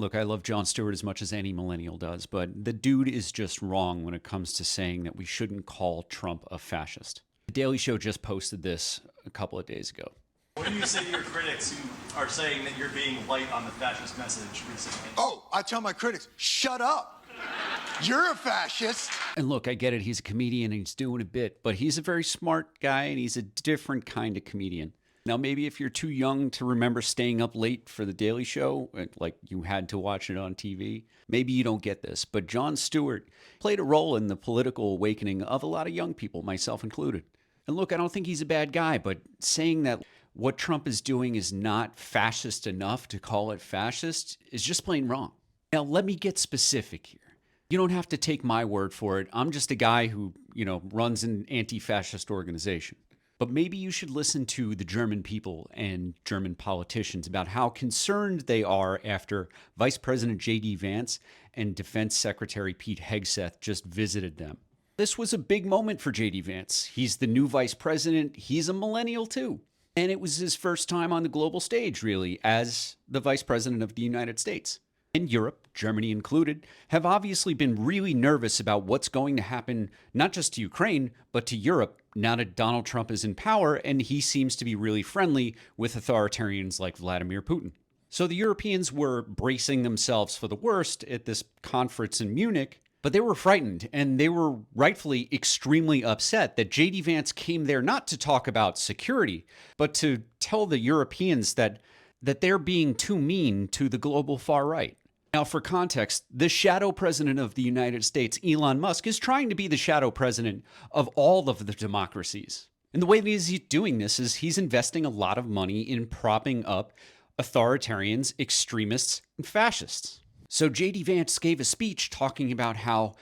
Look, I love Jon Stewart as much as any millennial does, but the dude is just wrong when it comes to saying that we shouldn't call Trump a fascist. The Daily Show just posted this a couple of days ago. What do you say to your critics who are saying that you're being light on the fascist message recently? Oh, I tell my critics, shut up. You're a fascist. And look, I get it. He's a comedian and he's doing a bit, but he's a very smart guy and he's a different kind of comedian. Now, maybe if you're too young to remember staying up late for The Daily Show, like you had to watch it on TV, maybe you don't get this. But Jon Stewart played a role in the political awakening of a lot of young people, myself included. And look, I don't think he's a bad guy, but saying that what Trump is doing is not fascist enough to call it fascist is just plain wrong. Now, let me get specific here. You don't have to take my word for it. I'm just a guy who, runs an anti-fascist organization. But maybe you should listen to the German people and German politicians about how concerned they are after Vice President J.D. Vance and Defense Secretary Pete Hegseth just visited them. This was a big moment for J.D. Vance. He's the new vice president. He's a millennial too. And it was his first time on the global stage, really, as the vice president of the United States. And Europe, Germany included, have obviously been really nervous about what's going to happen, not just to Ukraine, but to Europe, now that Donald Trump is in power and he seems to be really friendly with authoritarians like Vladimir Putin. So the Europeans were bracing themselves for the worst at this conference in Munich, but they were frightened and they were rightfully extremely upset that J.D. Vance came there not to talk about security, but to tell the Europeans that they're being too mean to the global far right. Now, for context, the shadow president of the United States, Elon Musk, is trying to be the shadow president of all of the democracies. And the way that he's doing this is he's investing a lot of money in propping up authoritarians, extremists, and fascists. So J.D. Vance gave a speech talking about how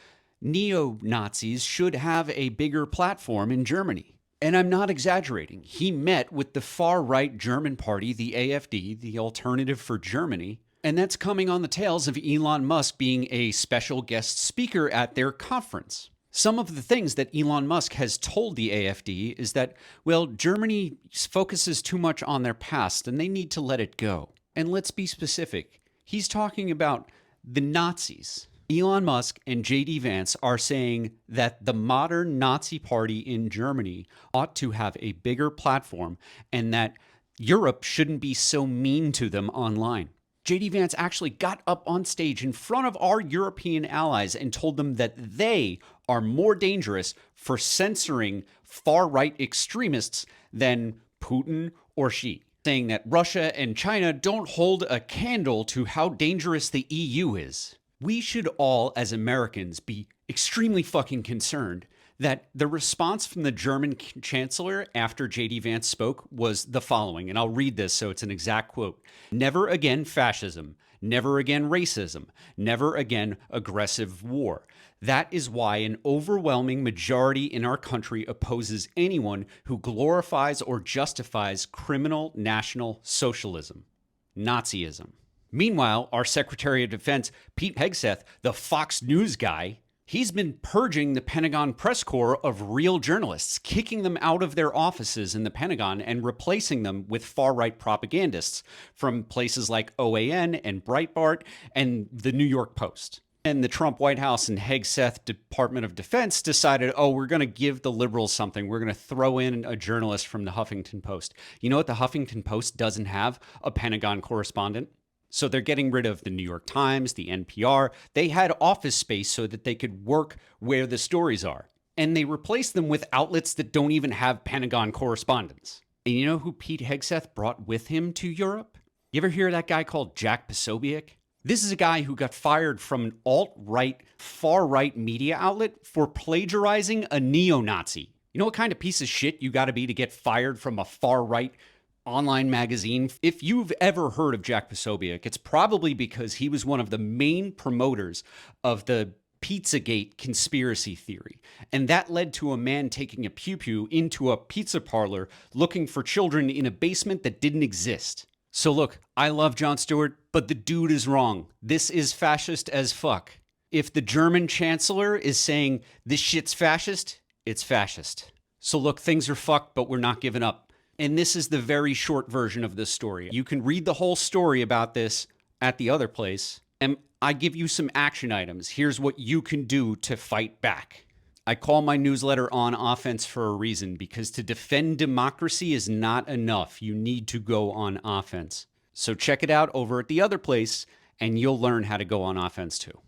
neo-Nazis should have a bigger platform in Germany. And I'm not exaggerating. He met with the far-right German party, the AfD, the Alternative for Germany, and that's coming on the tails of Elon Musk being a special guest speaker at their conference. Some of the things that Elon Musk has told the AfD is that, well, Germany focuses too much on their past and they need to let it go. And let's be specific. He's talking about the Nazis. Elon Musk and J.D. Vance are saying that the modern Nazi party in Germany ought to have a bigger platform and that Europe shouldn't be so mean to them online. J.D. Vance actually got up on stage in front of our European allies and told them that they are more dangerous for censoring far-right extremists than Putin or Xi, saying that Russia and China don't hold a candle to how dangerous the EU is. We should all, as Americans, be extremely fucking concerned that the response from the German chancellor after J.D. Vance spoke was the following, and I'll read this so it's an exact quote. "Never again fascism, never again racism, never again aggressive war. That is why an overwhelming majority in our country opposes anyone who glorifies or justifies criminal National Socialism, Nazism." Meanwhile, our Secretary of Defense, Pete Hegseth, the Fox News guy, he's been purging the Pentagon press corps of real journalists, kicking them out of their offices in the Pentagon and replacing them with far-right propagandists from places like OAN and Breitbart and the New York Post. And the Trump White House and Hegseth Department of Defense decided, we're going to give the liberals something. We're going to throw in a journalist from the Huffington Post. You know what? The Huffington Post doesn't have a Pentagon correspondent. So they're getting rid of the New York Times, the NPR. They had office space so that they could work where the stories are. And they replaced them with outlets that don't even have Pentagon correspondents. And you know who Pete Hegseth brought with him to Europe? You ever hear of that guy called Jack Posobiec? This is a guy who got fired from an alt-right, far-right media outlet for plagiarizing a neo-Nazi. You know what kind of piece of shit you gotta be to get fired from a far-right online magazine? If you've ever heard of Jack Posobiec, it's probably because he was one of the main promoters of the Pizzagate conspiracy theory. And that led to a man taking a pew-pew into a pizza parlor looking for children in a basement that didn't exist. So look, I love Jon Stewart, but the dude is wrong. This is fascist as fuck. If the German chancellor is saying this shit's fascist, it's fascist. So look, things are fucked, but we're not giving up. And this is the very short version of this story. You can read the whole story about this at the other place. And I give you some action items. Here's what you can do to fight back. I call my newsletter On Offense for a reason, because to defend democracy is not enough. You need to go on offense. So check it out over at the other place, and you'll learn how to go on offense too.